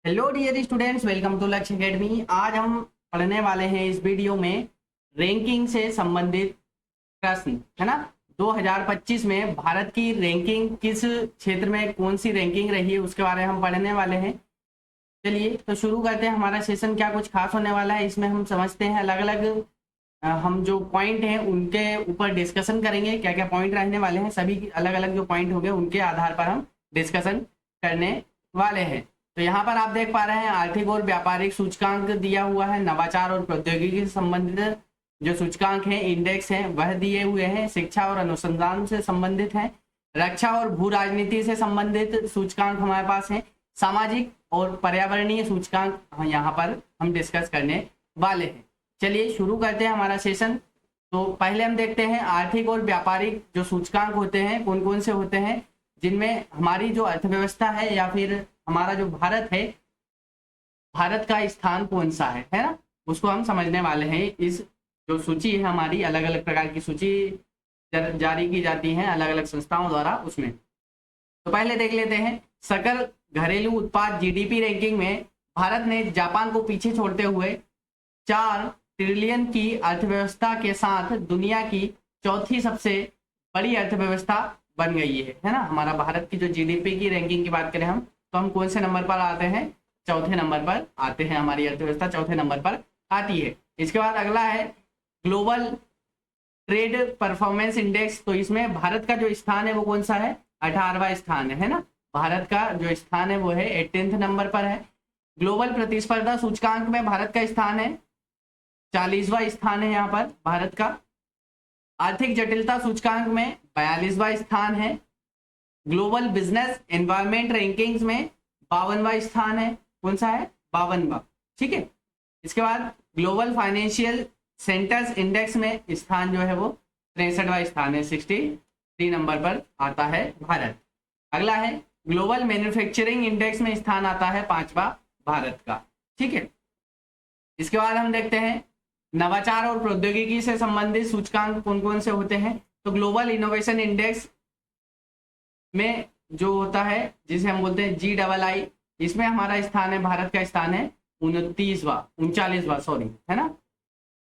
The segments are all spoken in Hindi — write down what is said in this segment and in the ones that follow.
Hello dear students, welcome to Lakshya academy. आज हम पढ़ने वाले हैं इस वीडियो में रैंकिंग से संबंधित प्रश्न, है ना। 2025 में भारत की रैंकिंग किस क्षेत्र में कौन सी रैंकिंग रही है उसके बारे में हम पढ़ने वाले हैं। चलिए तो शुरू करते हैं। हमारा सेशन क्या कुछ खास होने वाला है, इसमें हम समझते हैं अलग अलग हम जो पॉइंट हैं उनके ऊपर डिस्कशन करेंगे। क्या क्या पॉइंट रहने वाले हैं, सभी अलग अलग जो पॉइंट होंगे उनके आधार पर हम डिस्कशन करने वाले हैं। तो यहाँ पर आप देख पा रहे हैं आर्थिक और व्यापारिक सूचकांक दिया हुआ है। नवाचार और प्रौद्योगिकी से संबंधित जो सूचकांक हैं, इंडेक्स हैं, वह दिए हुए हैं। शिक्षा और अनुसंधान से संबंधित है। रक्षा और भू राजनीति से संबंधित सूचकांक हमारे पास हैं। सामाजिक और पर्यावरणीय सूचकांक यहाँ पर हम डिस्कस करने वाले हैं। चलिए शुरू करते हैं हमारा सेशन। तो पहले हम देखते हैं आर्थिक और व्यापारिक जो सूचकांक होते हैं कौन कौन से होते हैं, जिनमें हमारी जो अर्थव्यवस्था है या फिर हमारा जो भारत है, भारत का स्थान कौन सा है ना, उसको हम समझने वाले हैं। इस जो सूची है हमारी, अलग अलग प्रकार की सूची जारी की जाती है अलग अलग संस्थाओं द्वारा, उसमें तो पहले देख लेते हैं। सकल घरेलू उत्पाद जीडीपी रैंकिंग में भारत ने जापान को पीछे छोड़ते हुए 4 ट्रिलियन की अर्थव्यवस्था के साथ दुनिया की चौथी सबसे बड़ी अर्थव्यवस्था बन गई है ना। हमारा भारत की जो जीडीपी की रैंकिंग की बात करें हम, तो हम कौन से नंबर पर आते हैं? चौथे नंबर पर आते हैं। हमारी अर्थव्यवस्था चौथे नंबर पर आती है। इसके बाद अगला है ग्लोबल ट्रेड परफॉर्मेंस इंडेक्स। तो इसमें भारत का जो स्थान है वो कौन सा है? 18वां स्थान है ना। भारत का जो स्थान है वो है 18th नंबर पर है। ग्लोबल प्रतिस्पर्धा सूचकांक में भारत का स्थान है 40वां स्थान है यहाँ पर भारत का। आर्थिक जटिलता सूचकांक में 42वां स्थान है। ग्लोबल बिजनेस एनवायरमेंट रैंकिंग्स में 52वां स्थान है। कौन सा है? 52वां। ठीक है। इसके बाद ग्लोबल फाइनेंशियल सेंटर्स इंडेक्स में स्थान जो है वो 63वां स्थान है, 63 नंबर पर आता है भारत। अगला है ग्लोबल मैन्युफैक्चरिंग इंडेक्स में स्थान आता है 5वां भारत का। ठीक है। इसके बाद हम देखते हैं नवाचार और प्रौद्योगिकी से संबंधित सूचकांक कौन कौन से होते हैं। तो ग्लोबल इनोवेशन इंडेक्स में जो होता है, जिसे हम बोलते हैं GII, इसमें हमारा स्थान है, भारत का स्थान है 39वां सॉरी, है ना,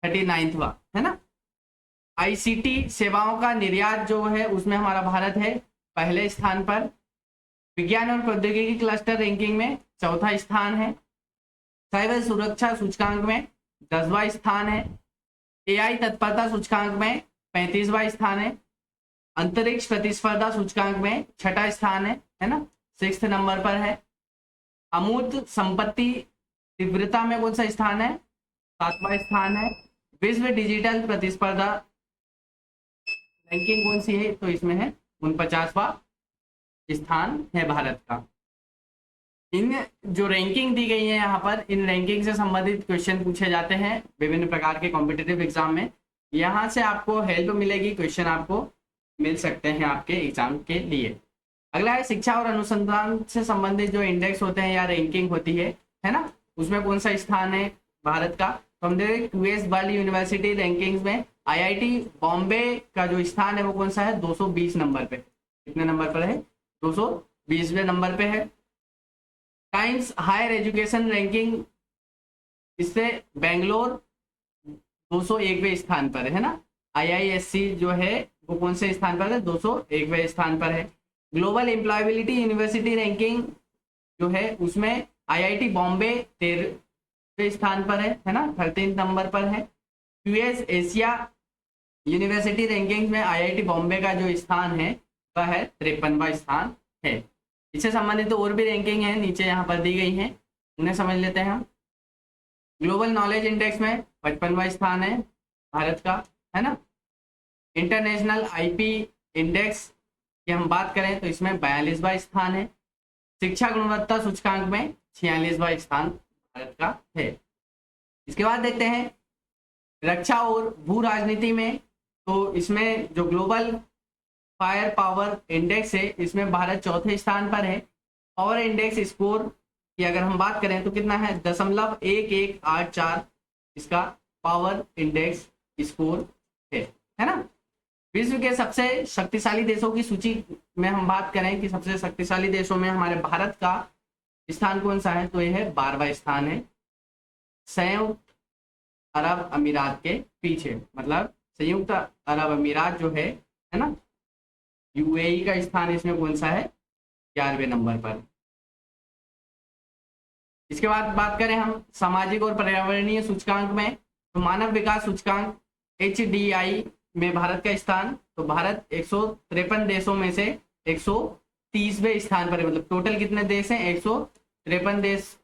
39वां, है ना। ICT सेवाओं का निर्यात जो है उसमें हमारा भारत है पहले स्थान पर। विज्ञान और प्रौद्योगिकी क्लस्टर रैंकिंग में चौथा स्थान है। साइबर सुरक्षा सूचकांक में 10वां स्थान है। AI तत्परता सूचकांक में 35वां स्थान है। अंतरिक्ष प्रतिस्पर्धा सूचकांक में 6ठा स्थान है ना, 6th नंबर पर है। अमूर्त संपत्ति तीव्रता में कौन सा स्थान है? 7वां स्थान है। विश्व डिजिटल प्रतिस्पर्धा रैंकिंग कौन सी है? तो इसमें है 49वां स्थान है भारत का। इन जो रैंकिंग दी गई है यहाँ पर, इन रैंकिंग से संबंधित क्वेश्चन पूछे जाते हैं विभिन्न प्रकार के कॉम्पिटिटिव एग्जाम में। यहाँ से आपको हेल्प मिलेगी, क्वेश्चन आपको मिल सकते हैं आपके एग्जाम के लिए। अगला है शिक्षा और अनुसंधान से संबंधित जो इंडेक्स होते हैं या रैंकिंग होती है ना, उसमें कौन सा स्थान है भारत का? तो हम देखें QS वर्ल्ड यूनिवर्सिटी रैंकिंग्स में IIT बॉम्बे का जो स्थान है वो कौन सा है? 220 नंबर पे। कितने नंबर पर है? 220वें नंबर पे है। टाइम्स हायर एजुकेशन रैंकिंग, इससे बेंगलोर 201वें स्थान पर है ना। IISc जो है वो कौन से स्थान पर है? 201वें स्थान पर है। ग्लोबल एम्प्लॉयबिलिटी यूनिवर्सिटी रैंकिंग जो है उसमें IIT बॉम्बे 13वें स्थान पर है ना, 13 नंबर पर है। QS एशिया यूनिवर्सिटी रैंकिंग में IIT बॉम्बे का जो स्थान है वह है 53वां स्थान है। इससे संबंधित तो और भी रैंकिंग है, नीचे यहाँ पर दी गई हैं, उन्हें समझ लेते हैं हम। ग्लोबल नॉलेज इंडेक्स में 55वां स्थान है भारत का, है ना। इंटरनेशनल IP इंडेक्स की हम बात करें तो इसमें 42वां स्थान है। शिक्षा गुणवत्ता सूचकांक में 46वां स्थान भारत का है। इसके बाद देखते हैं रक्षा और भू राजनीति में। तो इसमें जो ग्लोबल फायर पावर इंडेक्स है, इसमें भारत चौथे स्थान पर है। पावर इंडेक्स स्कोर की अगर हम बात करें तो कितना है? 0.1184 इसका पावर इंडेक्स स्कोर है ना। विश्व के सबसे शक्तिशाली देशों की सूची में हम बात करें कि सबसे शक्तिशाली देशों में हमारे भारत का स्थान कौन सा है? तो ये है 12वां स्थान है, संयुक्त अरब अमीरात के पीछे। मतलब संयुक्त अरब अमीरात जो है ना, यूएई का स्थान इसमें कौन सा है? 11वें नंबर पर। इसके बाद बात करें हम सामाजिक और पर्यावरणीय सूचकांक में, तो मानव विकास सूचकांक HDI में भारत का स्थान, तो भारत 153 देशों में से 130वें स्थान पर है। मतलब टोटल कितने देश हैं? 153 देश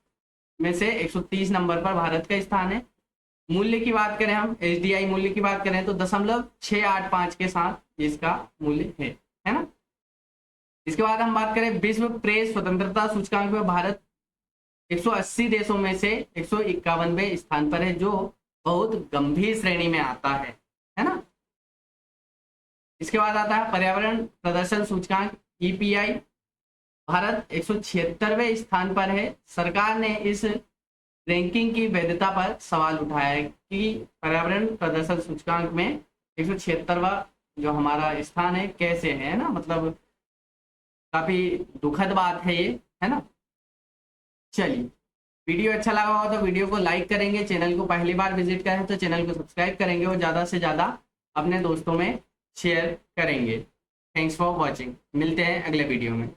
में से 130 नंबर पर भारत का स्थान है। मूल्य की बात करें हम, HDI मूल्य की बात करें तो 0.685 के साथ इसका मूल्य है ना। इसके बाद हम बात करें विश्व प्रेस स्वतंत्रता सूचकांक में भारत 180 देशों में से 151वें स्थान पर है, जो बहुत गंभीर श्रेणी में आता है ना। इसके बाद आता है पर्यावरण प्रदर्शन सूचकांक EPI, भारत 176वें स्थान पर है। सरकार ने इस रैंकिंग की वैधता पर सवाल उठाया है कि पर्यावरण प्रदर्शन सूचकांक में 176वां जो हमारा स्थान है कैसे है ना। मतलब काफी दुखद बात है ये, है ना। चलिए, वीडियो अच्छा लगा हो तो वीडियो को लाइक करेंगे, चैनल को पहली बार विजिट करें तो चैनल को सब्सक्राइब करेंगे और ज़्यादा से ज़्यादा अपने दोस्तों में शेयर करेंगे। थैंक्स फॉर वॉचिंग, मिलते हैं अगले वीडियो में।